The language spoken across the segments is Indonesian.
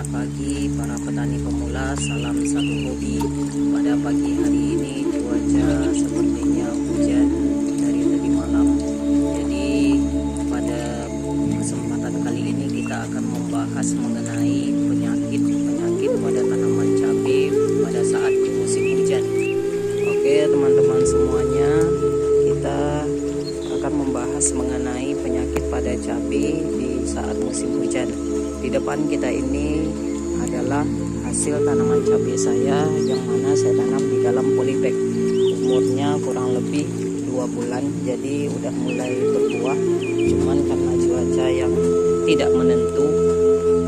Selamat pagi para petani pemula, salam satu hobi. Pada pagi hari ini cuaca sepertinya hujan dari tadi malam. Jadi pada kesempatan kali ini kita akan membahas mengenai penyakit pada tanaman cabai pada saat musim hujan. Oke teman-teman semuanya, kita akan membahas mengenai penyakit pada cabai di saat musim hujan. Di depan kita ini adalah hasil tanaman cabai saya yang mana saya tanam di dalam polybag. Umurnya kurang lebih 2 bulan, jadi udah mulai berbuah. Cuman karena cuaca yang tidak menentu,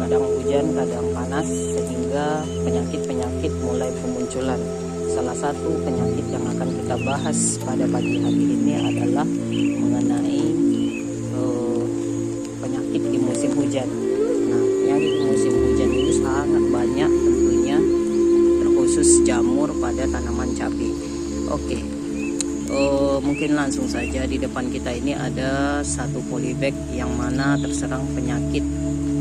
kadang hujan, kadang panas, sehingga penyakit-penyakit mulai bermunculan. Salah satu penyakit yang akan kita bahas pada pagi hari ini adalah mengenai penyakit di musim hujan. Penyakit di musim hujan itu sangat banyak tentunya, terkhusus jamur pada tanaman cabai. Oke, mungkin langsung saja. Di depan kita ini ada satu polybag yang mana terserang penyakit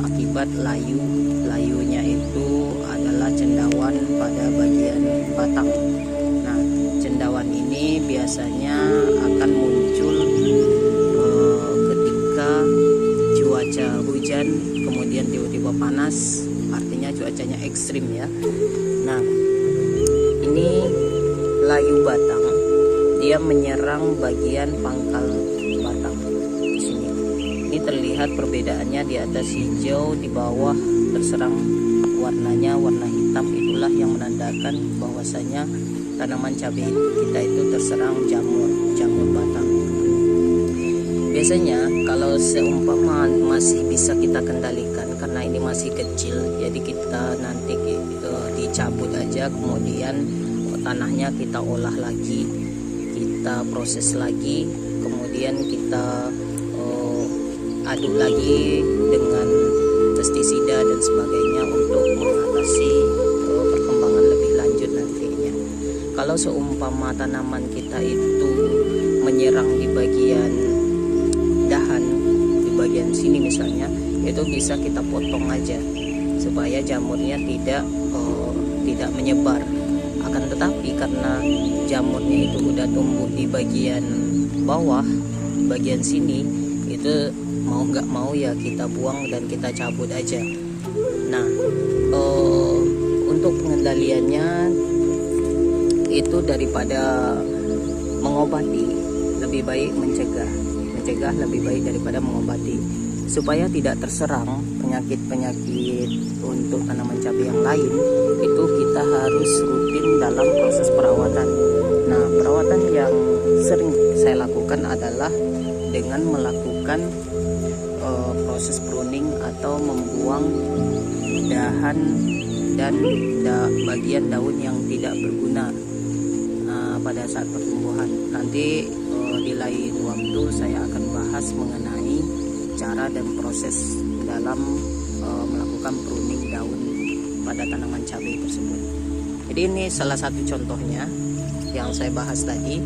akibat layu. Layunya itu adalah cendawan pada bagian batang. Nah, cendawan ini biasanya akan muncul ketika cuaca hujan kemudian tiba-tiba panas, artinya cuacanya ekstrim ya. Nah, ini layu batang, dia menyerang bagian pangkal batang di sini. Ini terlihat perbedaannya, di atas hijau, di bawah terserang warnanya warna hitam. Itulah yang menandakan bahwasanya tanaman cabai kita itu terserang jamur batang. Biasanya kalau seumpama masih bisa kita kendalikan, karena ini masih kecil, jadi kita nanti dicabut aja, kemudian tanahnya kita olah lagi, kita proses lagi, kemudian kita aduk lagi dengan pestisida dan sebagainya untuk mengatasi perkembangan lebih lanjut nantinya. Kalau seumpama tanaman kita itu menyerang di bagian dahan, di bagian sini misalnya, itu bisa kita potong aja supaya jamurnya tidak menyebar. Akan tetapi karena jamurnya itu udah tumbuh di bagian bawah, bagian sini, itu mau nggak mau ya kita buang dan kita cabut aja. Nah, untuk pengendaliannya itu daripada mengobati, lebih baik mencegah lebih baik daripada mengobati, supaya tidak terserang penyakit-penyakit untuk tanaman cabai yang lain. Itu kita harus rutin dalam proses perawatan. Nah, perawatan yang sering saya lakukan adalah dengan melakukan proses pruning atau membuang dahan dan bagian daun yang tidak berguna pada saat pertumbuhan. Nanti di lain waktu saya akan bahas mengenai cara dan proses dalam melakukan pruning daun pada tanaman cabai tersebut. Jadi ini salah satu contohnya yang saya bahas tadi.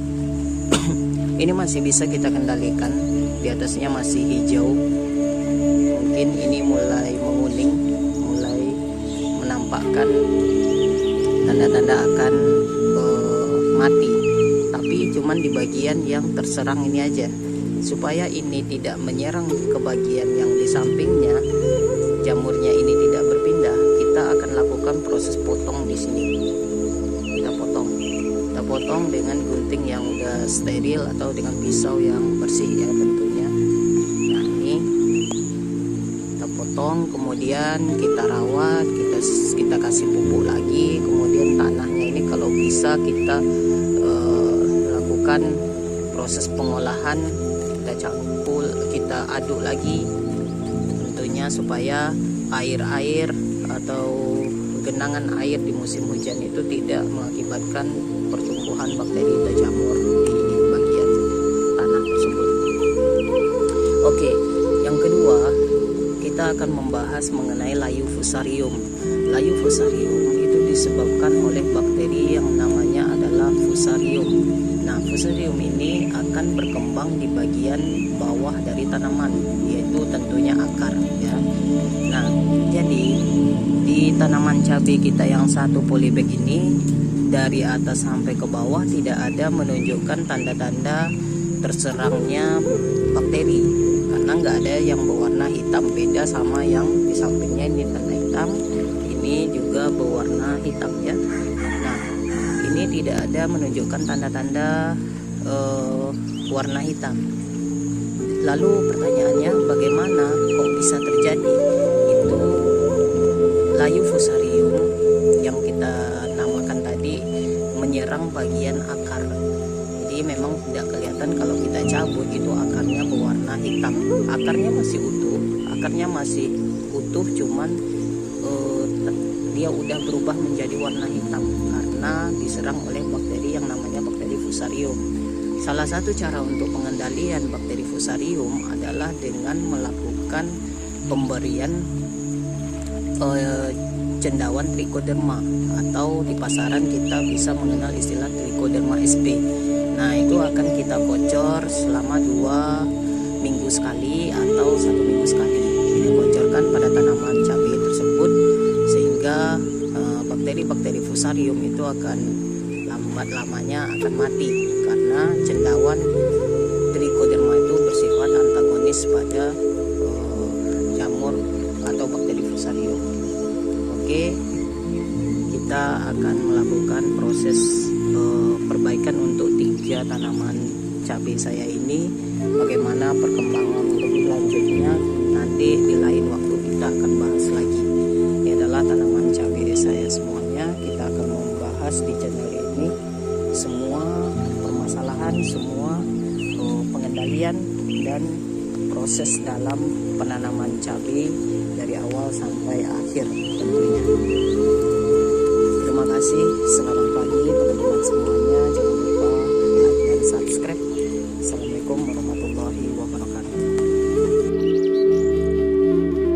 Ini masih bisa kita kendalikan, di atasnya masih hijau, mungkin ini mulai menguning, mulai menampakkan tanda-tanda akan mati, tapi cuman di bagian yang terserang ini aja. Supaya ini tidak menyerang ke bagian yang di sampingnya, jamurnya ini tidak berpindah, kita akan lakukan proses potong di sini. Kita potong dengan gunting yang udah steril atau dengan pisau yang bersih ya tentunya. Nah, ini kita potong, kemudian kita rawat, kita kasih pupuk lagi, kemudian tanahnya ini kalau bisa kita lakukan proses pengolahan, kita campur, kita aduk lagi tentunya, supaya air atau genangan air di musim hujan itu tidak mengakibatkan pertumbuhan bakteri atau jamur di bagian tanah tersebut. Oke, yang kedua kita akan membahas mengenai layu fusarium. Layu fusarium itu disebabkan oleh bakteri yang namanya adalah fusarium. Nah, fusarium ini akan berkembang di bagian bawah dari tanaman, yaitu tentunya akar ya. Nah, jadi di tanaman cabai kita yang satu polybag ini dari atas sampai ke bawah tidak ada menunjukkan tanda-tanda terserangnya bakteri, karena nggak ada yang berwarna hitam, beda sama yang di sampingnya ini tanda hitam, ini juga berwarna hitam ya. Nah, ini tidak ada menunjukkan tanda-tanda warna hitam. Lalu pertanyaannya, bagaimana kok bisa terjadi? Itu layu fusarium yang kita namakan tadi menyerang bagian akar. Jadi memang tidak kelihatan kalau kita cabut itu akarnya berwarna hitam. Akarnya masih utuh, cuman dia udah berubah menjadi warna hitam karena diserang oleh bakteri yang namanya bakteri fusarium. Salah satu cara untuk pengendalian bakteri fusarium adalah dengan melakukan pemberian cendawan trichoderma, atau di pasaran kita bisa mengenal istilah trichoderma sp. Nah, itu akan kita kocor selama 2 minggu sekali atau 1 minggu sekali. Kita kocorkan pada tanaman cabai tersebut sehingga bakteri-bakteri fusarium itu akan lamanya akan mati, karena cendawan trichoderma itu bersifat antagonis pada jamur atau bakteri fusarium. Oke, kita akan melakukan proses perbaikan untuk 3 tanaman cabai saya ini. Bagaimana perkembangan lebih lanjutnya nanti di lain waktu kita akan bahas lagi. Ini adalah tanaman cabai saya semuanya. Kita akan membahas di channel ini semua permasalahan, semua pengendalian dan proses dalam penanaman cabai dari awal sampai akhir tentunya. Terima kasih, selamat pagi teman-teman semuanya. Jangan lupa like dan subscribe. Assalamualaikum warahmatullahi wabarakatuh.